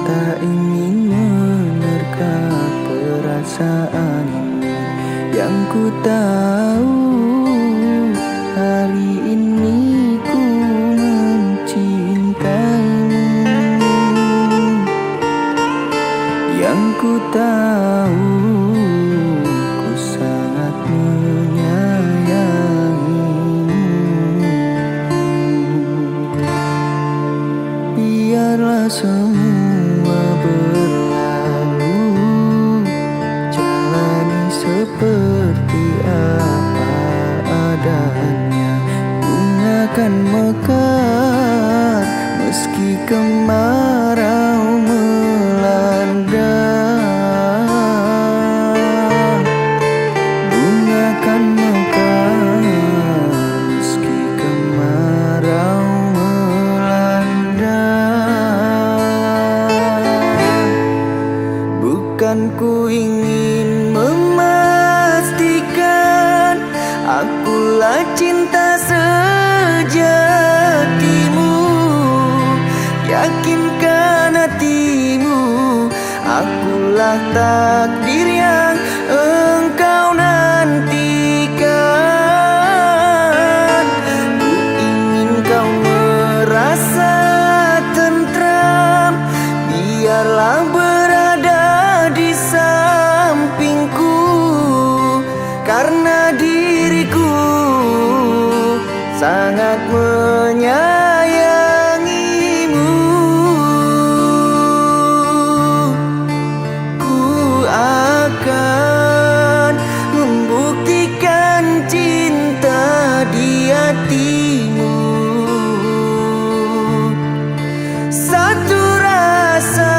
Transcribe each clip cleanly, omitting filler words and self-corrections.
tak ingin menerka perasaan ini. Yang ku tahu hari ini ku mencintaimu. Yang ku tahu ku sangat menyayangimu. Biarlah semua berlalu, jalani seperti apa adanya. Bunga kan mekar meski kemarau melanda. Bunga kan mekar meski kemarau melanda. Bukan ku ingin memastikan akulah cinta sejatimu. Yakinkan hatimu, akulah takdir yang engkau nantikan. Ku ingin kau merasa tentram, biarlah berada di sampingku, karena diriku sangat menyayangimu. Ku akan membuktikan cinta di hatimu. Satu rasa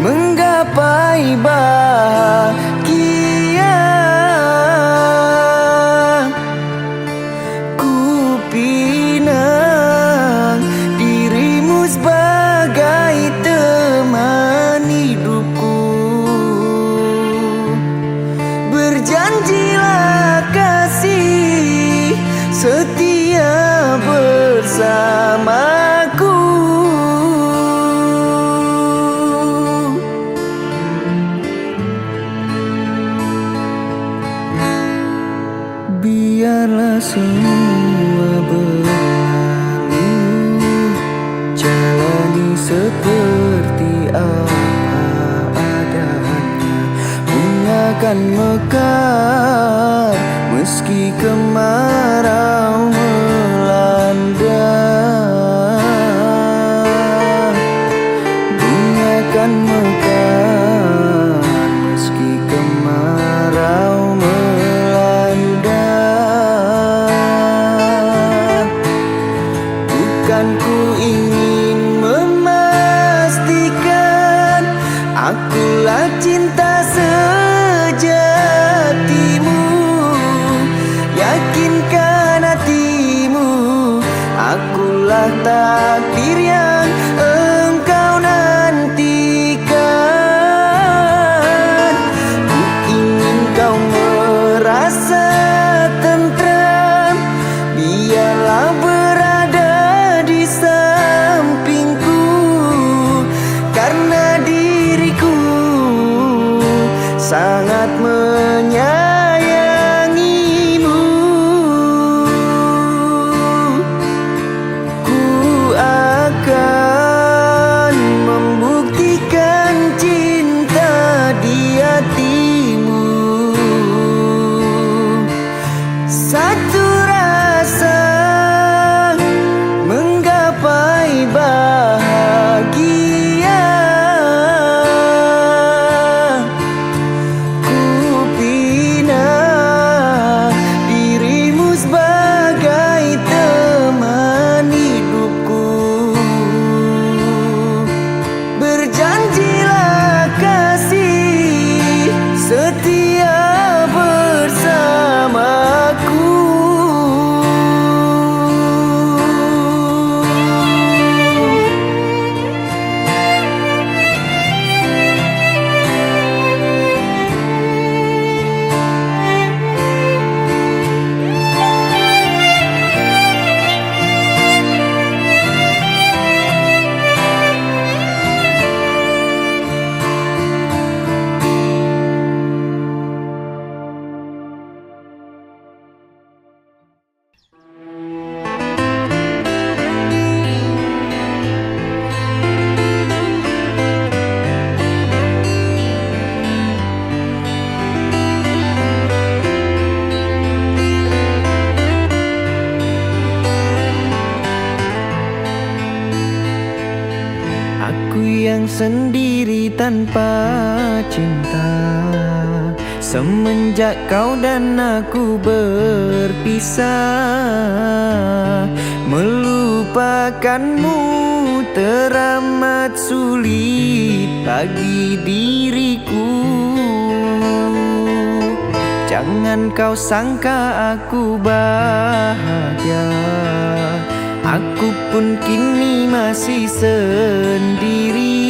menggapai bahagia. Ku pinang dirimu sebagai teman hidupku. Berjanjilah kasih setia bersamaku. Biarlah semua berlalu, jalani seperti apa adanya. Bunga kan mekar meski kemarau melanda. Bunga kan mekar meski kemarau melanda. Bukan ku ingin memastikan akulah cinta sejatimu. Yakinkan hatimu, akulah takdir yang engkau nantikan. Ku ingin kau merasa tentram, biarlah berada di sampingku, karena diriku sangat menyayangimu. Ku akan membuktikan cinta di hatimu. Satu rasa menggapai bahagia. Ku yang sendiri tanpa cinta. Semenjak kau dan aku berpisah, melupakanmu teramat sulit bagi diriku. Jangan kau sangka aku bahagia, aku pun kini masih sendiri.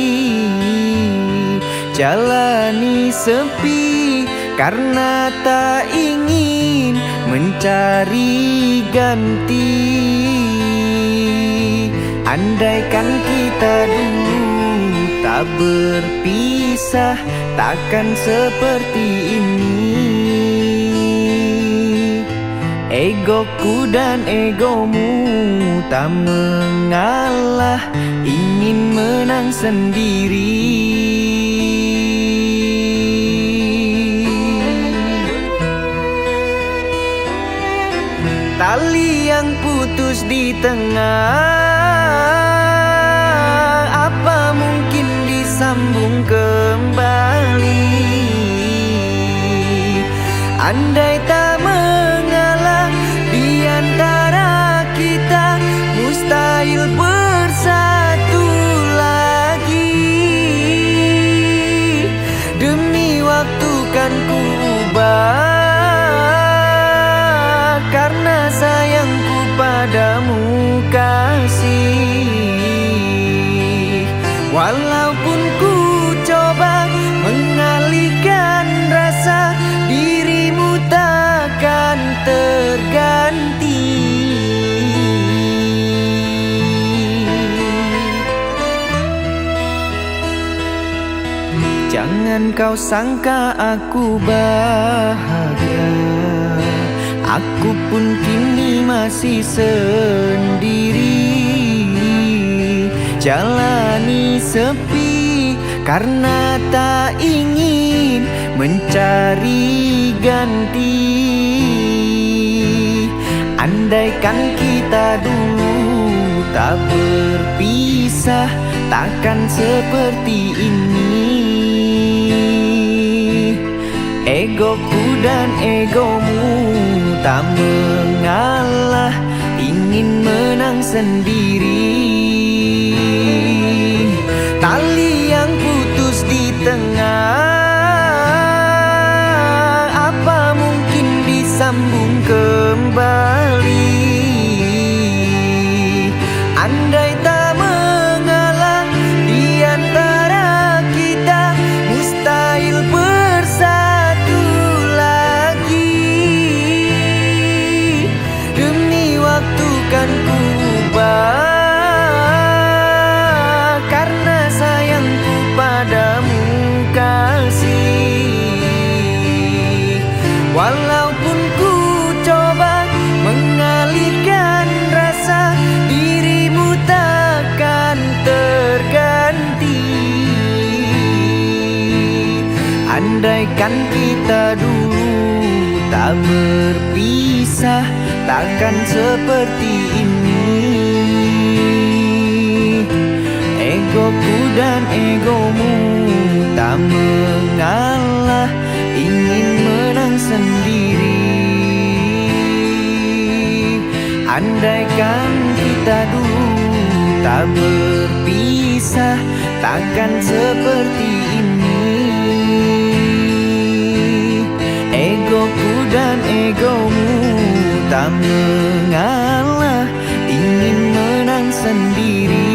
Jalani sepi karena tak ingin mencari ganti. Andaikan kita dulu tak berpisah, takkan seperti ini. Egoku dan egomu tak mengalah, ingin menang sendiri. Tali yang putus di tengah, apa mungkin disambung kembali? Andai tak mengalah di antara kita, mustahil bersatu lagi. Demi waktu kan ku ubah, karena sayangku padamu kasih. Walaupun ku coba mengalihkan rasa, dirimu takkan terganti. Jangan kau sangka aku bahagia, aku pun kini masih sendiri. Jalani sepi karena tak ingin mencari ganti. Andaikan kita dulu tak berpisah, takkan seperti ini. Egoku dan egomu tak mengalah, ingin menang sendiri. Tali yang putus di tengah, apa mungkin disambung kembali? Andai tak mengalah di antara kita, mustahil bersatu lagi. Demi waktu kan ku ubah, karena sayangku padamu kasih. Walaupun ku coba mengalihkan rasa, dirimu takkan terganti. Andaikan kita dulu tak berpisah, takkan seperti ini. Egoku dan egomu tak mengalah, ingin menang sendiri. Andaikan kita dulu tak berpisah, takkan seperti ini. Egoku dan egomu tak mengalah, ingin menang sendiri.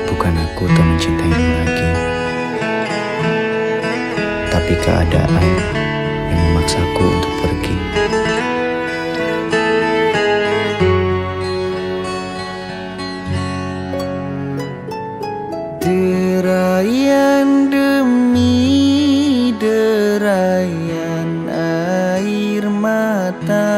Bukan aku tak mencintaimu lagi, mata,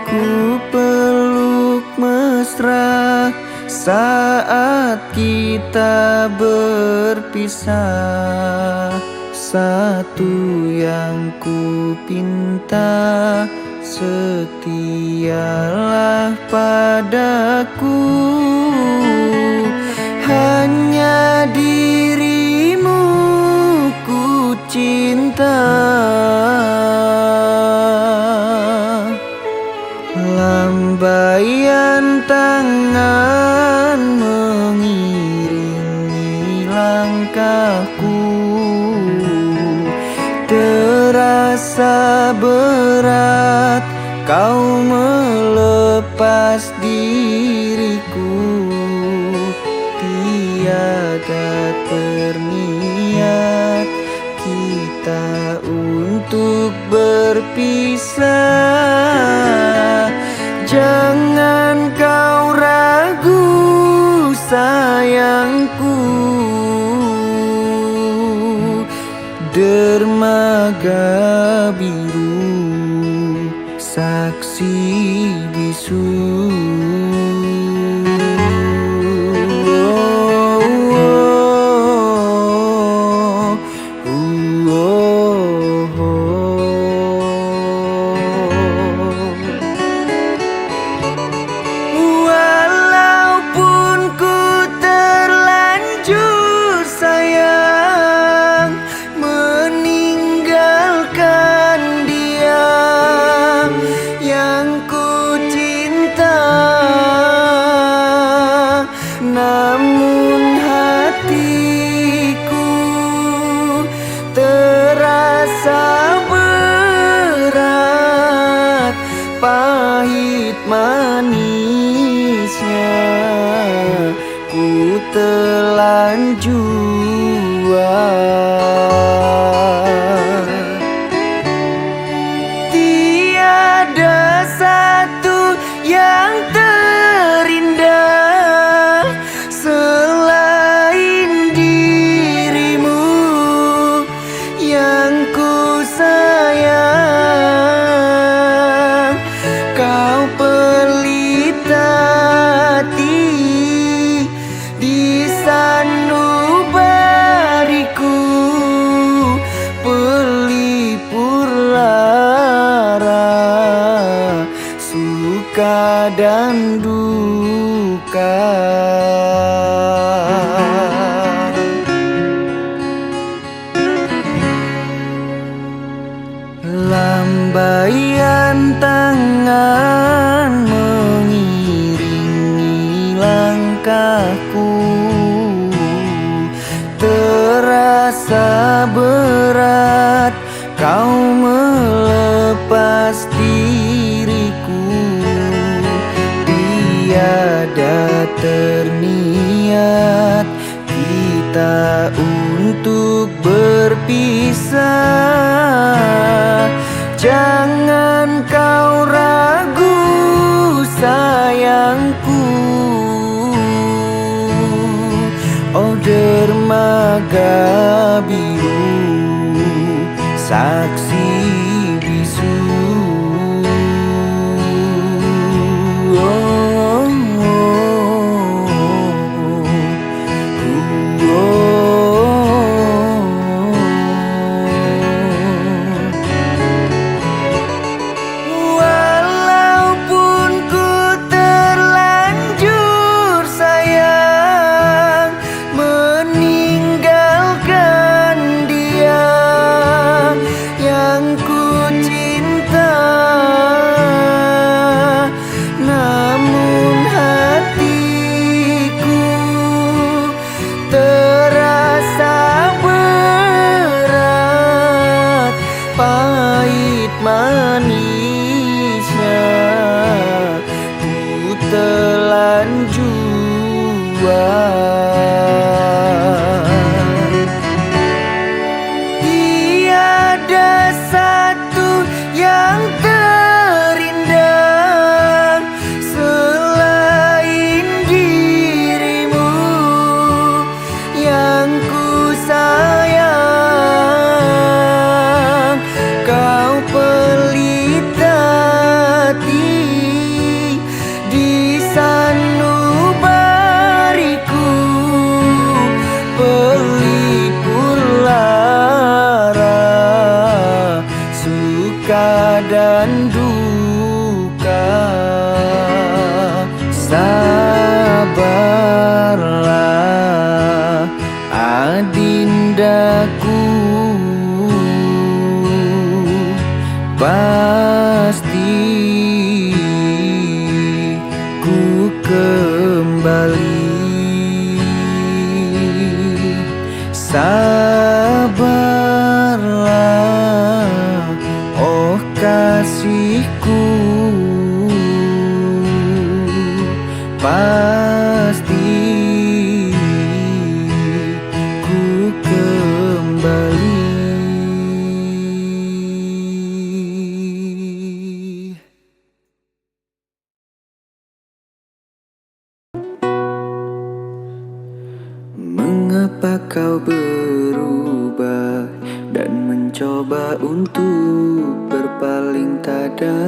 ku peluk mesra saat kita berpisah. Satu yang ku pinta, setialah padaku. Hanya dirimu ku cinta. Lambaian tangan mengiringi langkahku, terasa berat kau melepas diriku. Tiada terniat kita untuk berpisah. Jangan kau ragu sayangku, dermaga biru saksi bisu. Walaupun ku terlanjur sayang meninggalkan dia yang ku cinta, namun hatiku terasa berat, pahit manisnya ku telan jua. Tiada satu yang terindah selain dirimu yang ku sayang. Kau pelita hati di sanubariku, pelipur lara, suka dan duka. Lambaian tangan mengiringi langkahku, terasa berat kau melepas diriku. Tiada terniat kita untuk berpisah. Jangan kau ragu sayangku, oh dermaga biru saksi bisu. Ku cinta, dan duka. Sabarlah adindaku, pasti ku kembali. Sabarlah, oh kasihku, pasti ku kembali. Mengapa kau berubah dan mencoba untuk berpaling tada?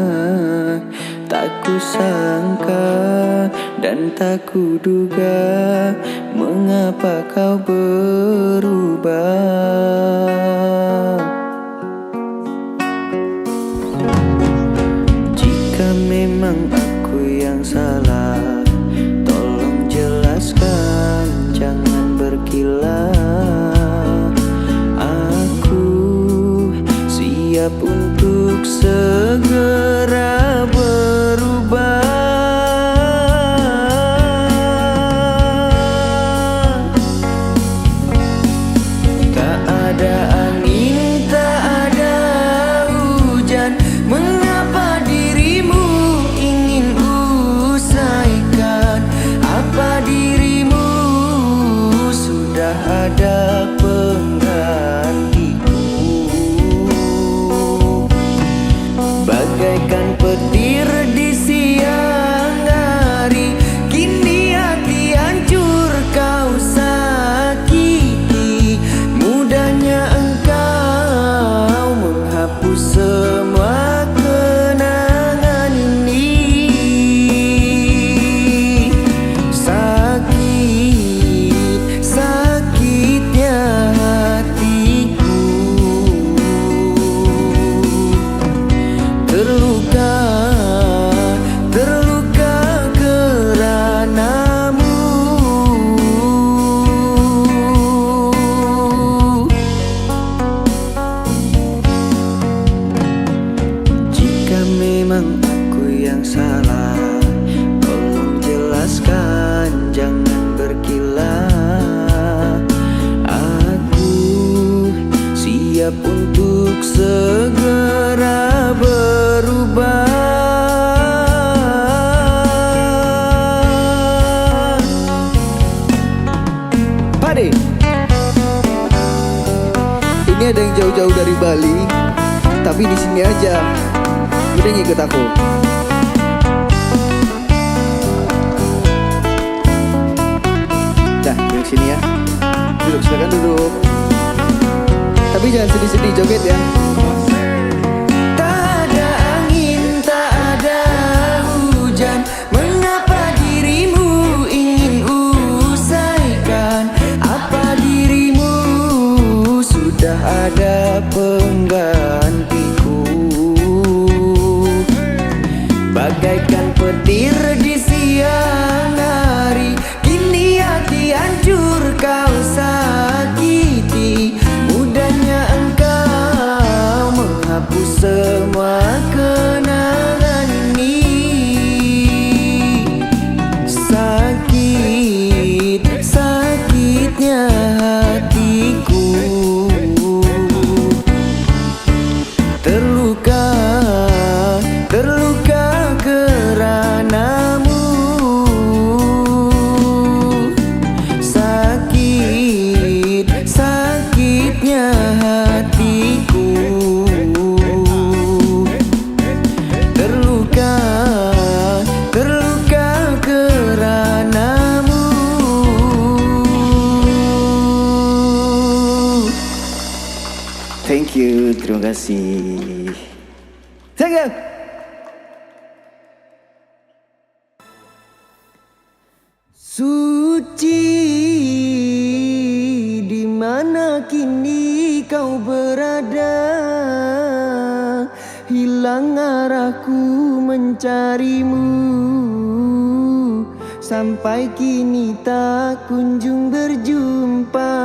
Tak kusangka dan tak kuduga, mengapa kau berubah. Jika memang aku yang salah, tolong jelaskan, jangan berkilah. Aku siap untuk segera berubah. Tak ada angin, tak ada hujan, mengapa dirimu ingin usaikan? Apa dirimu sudah ada penggantiku? Bagaikan petir di siang hari, kini hati hancur kau sakiti. Mudahnya engkau menghapus semua kenangan ini. Sakit, sakitnya hatiku, terluka, terluka keranamu. Jika memang aku yang salah, tolong jelaskan, jangan berkilah. Aku siap untuk segera berubah. Pade, ini ada yang jauh-jauh dari Bali, tapi di sini aja. Udah ngikut aku. Dah, duduk sini ya. Duduk, silakan duduk. Tapi jangan sedih-sedih, joget ya. Tak ada angin, tak ada hujan, mengapa dirimu ingin usaikan? Apa dirimu sudah ada penggantiku? Bagaikan petir di siang hari, kini hati hancur kau sakiti. Mudahnya engkau menghapus semua kenangan ini. Sakit, sakitnya hatiku, terluka, terluka keranamu. Sakit, sakitnya hatiku, terluka, terluka keranamu. Thank you, terima kasih. Thank you. Suci, di mana kini kau berada? Hilang hilang arahku mencarimu, sampai kini tak kunjung berjumpa.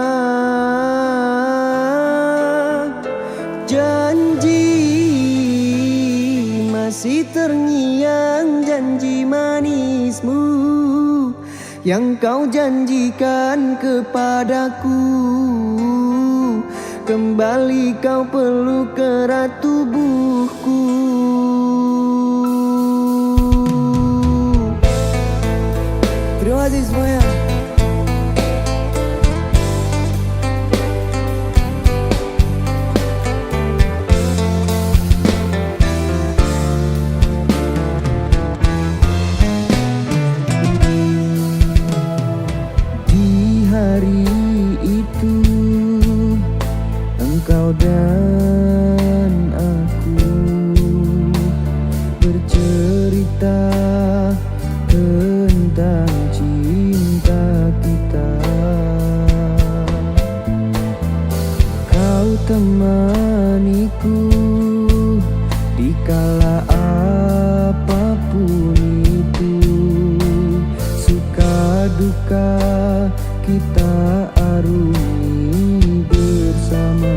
Janji masih terngiang, janji manismu yang kau janjikan kepadaku. Kembali kau peluk erat tubuhku. Terima kasih semuanya. Hari itu engkau dan aku bercerita tentang cinta kita. Kau temaniku di kala apapun itu, suka duka kita arungi bersama.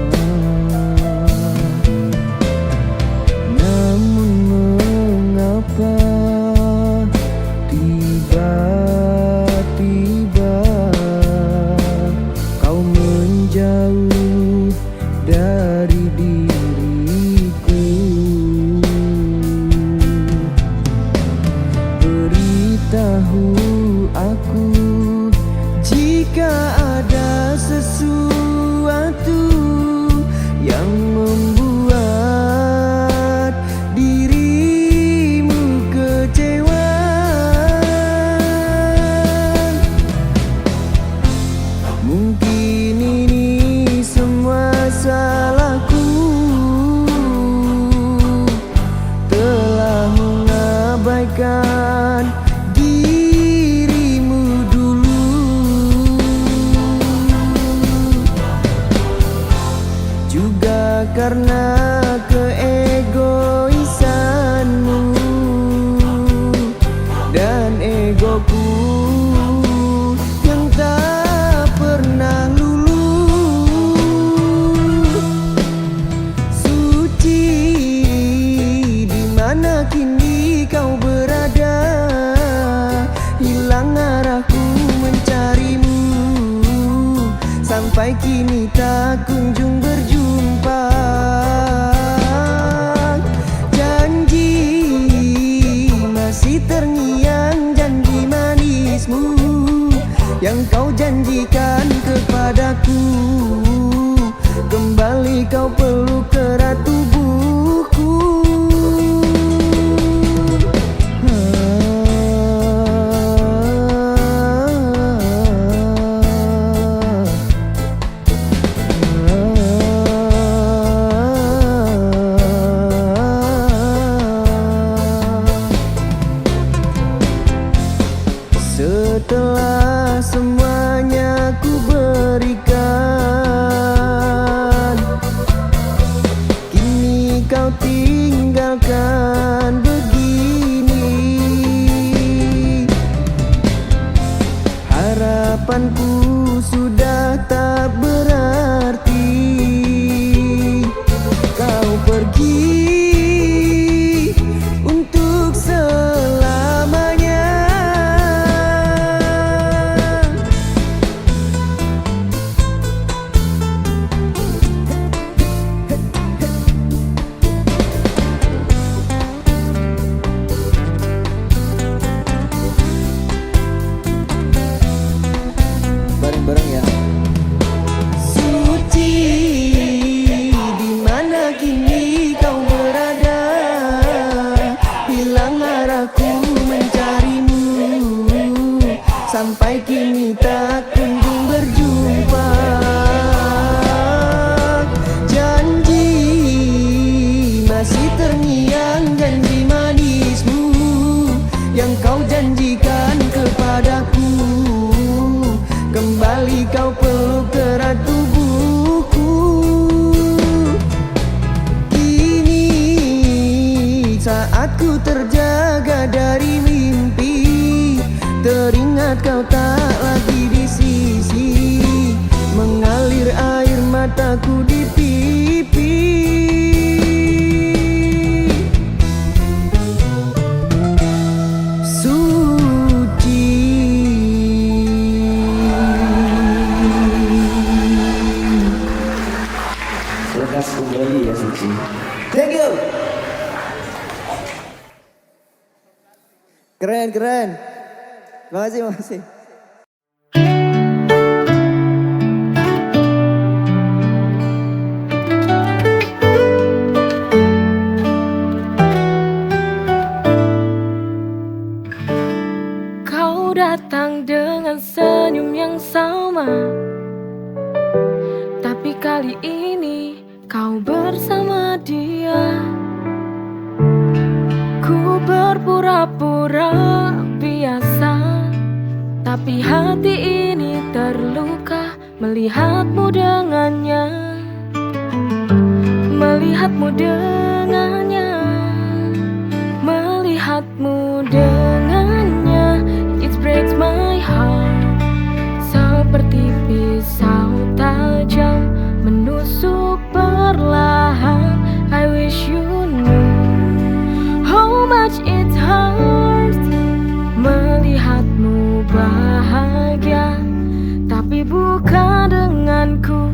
Namun mengapa tiba-tiba kau menjauh dari diriku? Beritahu aku jika ada sesuatu yang membuat dirimu kecewa. Mungkin ini semua salahku, telah mengabaikan karena keegoisanmu dan egoku yang tak pernah luluh. Suci, di mana kini kau berada? Hilang arahku mencarimu, sampai kini tak kunjung berjumpa. Terngiang janji manismu yang kau janjikan kepadaku. Kembali kau peluk erat tubuhku. Setelah semuanya ku berikan, kini kau tinggalkan begini. Harapanku sudah tak berarti, kau pergi untuk selamanya. Bareng-bareng ya. Suci, di mana kini kau berada? Hilang arahku mencarimu, sampai kini tak kunjung berjumpa. Janji masih terngiang, janji manismu yang kau janjikan kepadaku. Kembali kau peluk erat tubuhku. Kini Aku terjaga dari mimpi, teringat kau tak lagi di sisi, mengalir air mataku di pipi. Suci. Lekas kembali ya Suci. Thank you. Keren, keren. Makasih, makasih. Kau datang dengan senyum yang sama, tapi kali ini kau bersama dia. Ku berpura-pura biasa, tapi hati ini terluka melihatmu dengannya. Melihatmu dengannya, melihatmu dengannya. It breaks my heart, seperti pisau tajam menusuk perlahan. I wish you knew how much it hurts melihatmu bahagia, tapi bukan denganku.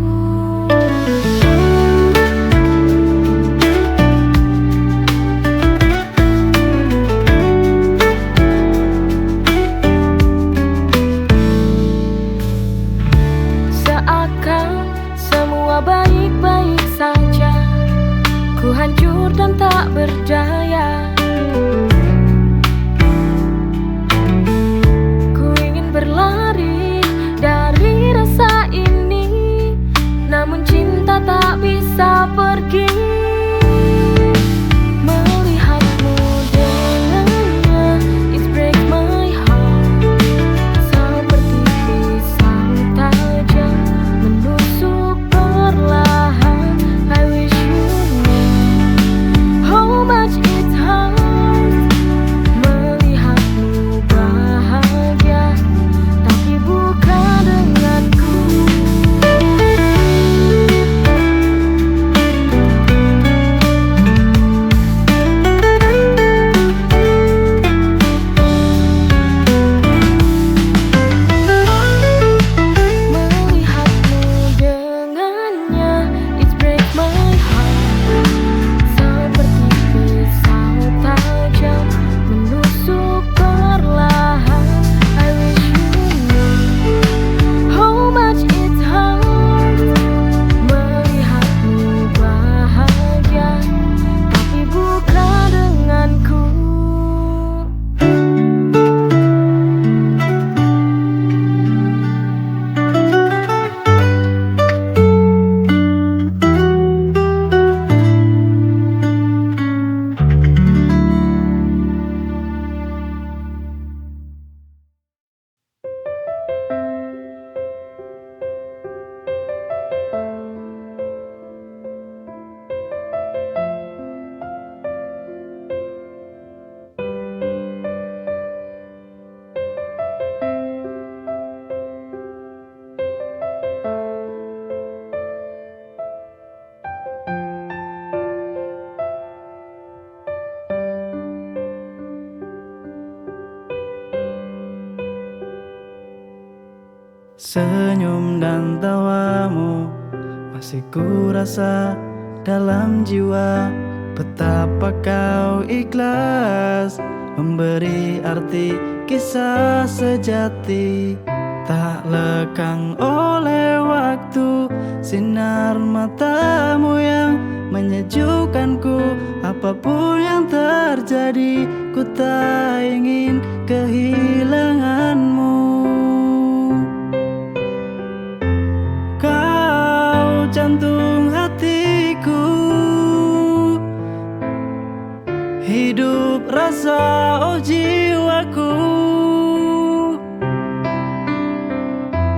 Seakan semua baik-baik saja, ku hancur dan tak berdaya. Ku ingin berlari dari rasa ini, namun cinta tak bisa pergi. Melihatmu dengannya, it breaks my heart, seperti pisau tajam menusuk perlahan. I wish you knew how much it hurts melihatmu bahagia, tapi bukan denganku. Melihatmu dengannya, it breaks my heart, seperti pisau tajam menusuk perlahan. I wish you knew how much it hurts melihatmu bahagia, tapi bukan denganku. Senyum dan tawamu masih ku rasa dalam jiwa. Betapa kau ikhlas memberi arti kisah sejati, tak lekang oleh waktu. Sinar matamu yang menyejukkanku. Apapun yang terjadi, ku tak ingin kehilanganmu. Jantung hatiku, hidup rasa oh jiwaku,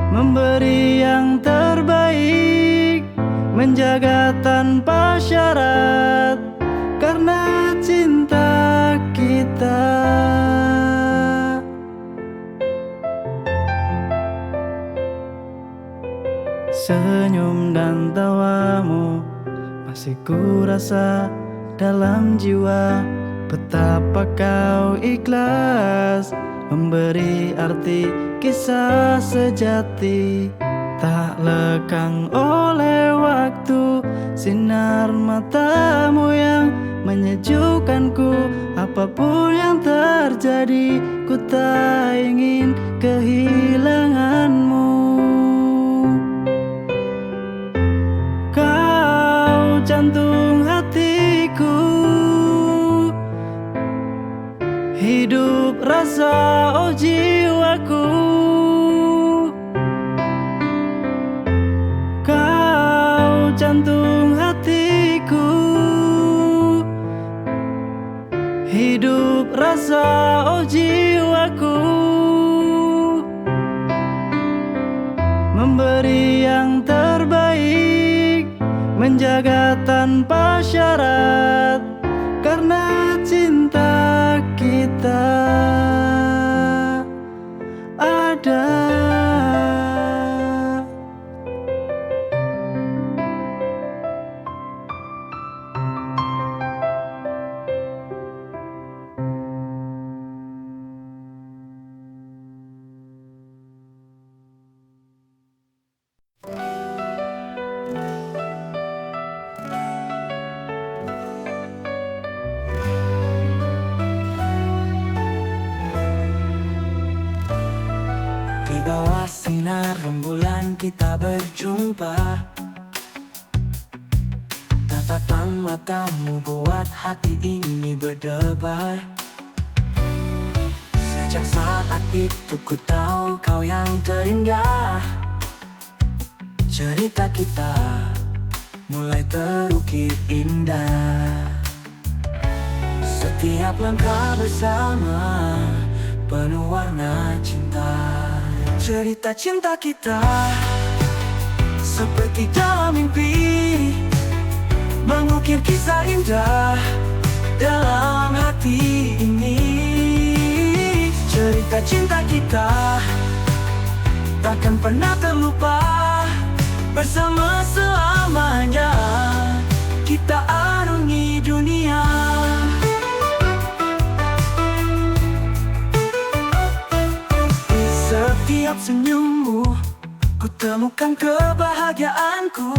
memberi yang terbaik, menjaga tanpa syarat, karena cinta tawamu masih ku rasa dalam jiwa. Betapa kau ikhlas memberi arti kisah sejati. Tak lekang oleh waktu, sinar matamu yang menyejukkanku. Apapun yang terjadi, ku tak ingin kehilanganmu. Kau jantung hatiku, hidup rasa oh jiwaku. Kau jantung hatiku, hidup rasa oh jiwaku. Memberi yang terbaik, menjaga tanpa syarat, karena cinta kita ada. Di bawah sinar rembulan kita berjumpa. Tatapan matamu buat hati ini berdebar. Sejak saat itu ku tahu kau yang terindah. Cerita kita mulai terukir indah. Setiap langkah bersama penuh warna cinta. Cerita cinta kita seperti dalam mimpi, mengukir kisah indah dalam hati ini. Cerita cinta kita takkan pernah terlupa, bersama selamanya kita arungi dunia. Setiap senyummu, ku temukan kebahagiaanku.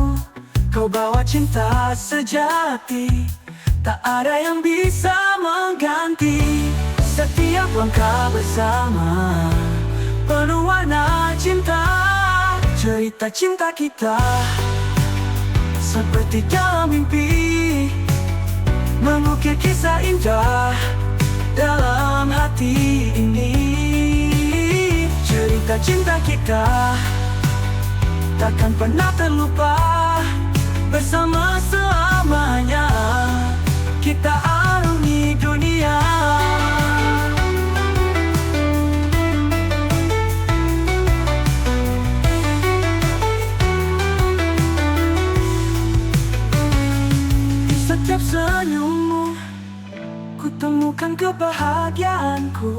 Kau bawa cinta sejati, tak ada yang bisa mengganti. Setiap langkah bersama penuh warna cinta. Cerita cinta kita seperti dalam mimpi, mengukir kisah indah dalam hati ini. Cerita cinta kita takkan pernah terlupa, bersama selamanya kita arungi dunia. Di setiap senyummu, ku temukan kebahagiaanku.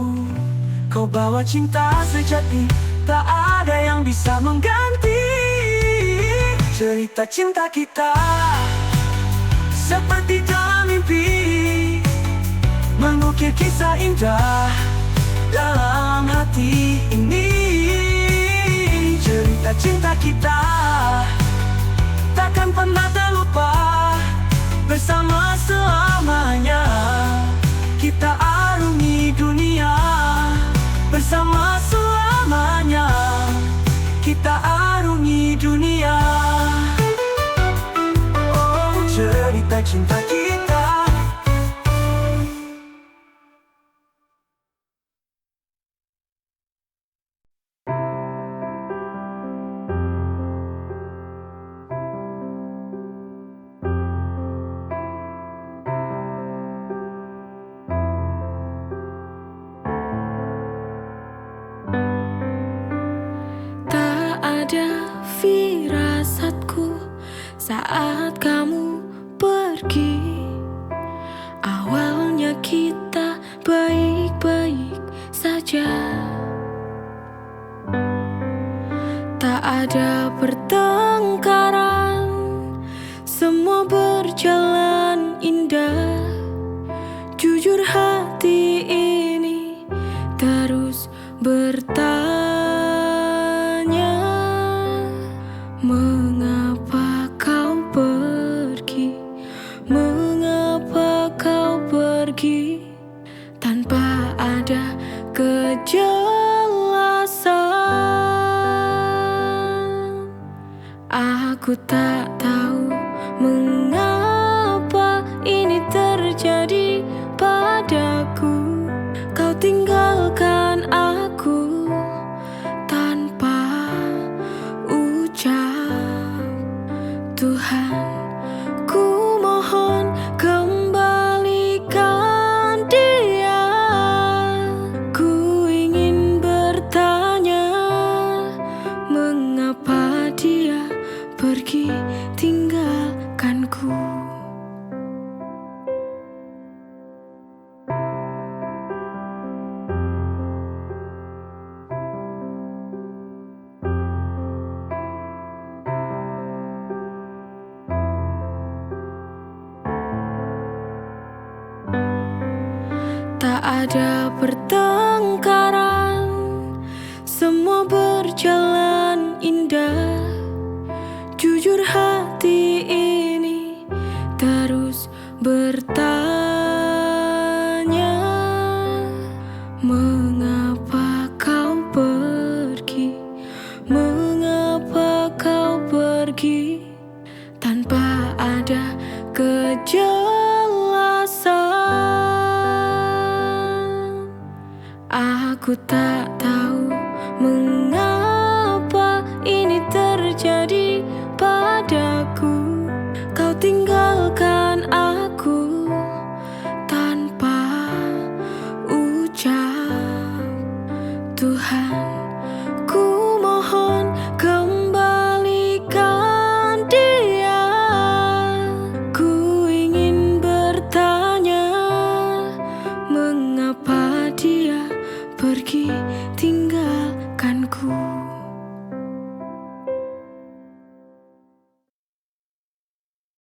Kau bawa cinta sejati, tak ada yang bisa mengganti. Cerita cinta kita seperti dalam mimpi, mengukir kisah indah dalam hati ini. Cerita cinta kita takkan pernah terlupa, bersama selamanya kita arungi dunia. Bersama selamanya kita arungi dunia. Oh, cerita cinta kita. Ada firasatku saat kamu pergi. Awalnya kita baik-baik saja, tak ada pertengkaran, pergi tanpa ada kejelasan. Aku tak tahu mengapa ini terjadi padaku. Kau tinggalkan aku tanpa ucap. Tuhan, ku mohon kembalikan dia. Ku ingin bertanya, mengapa dia pergi tinggalkanku. Tak ada pertengkaran, semua berjalan indah. Jujur hati ini terus bertanya, mengapa kau pergi? Mengapa kau pergi tanpa ada kejelasan? Aku tak tahu mengapa ini terjadi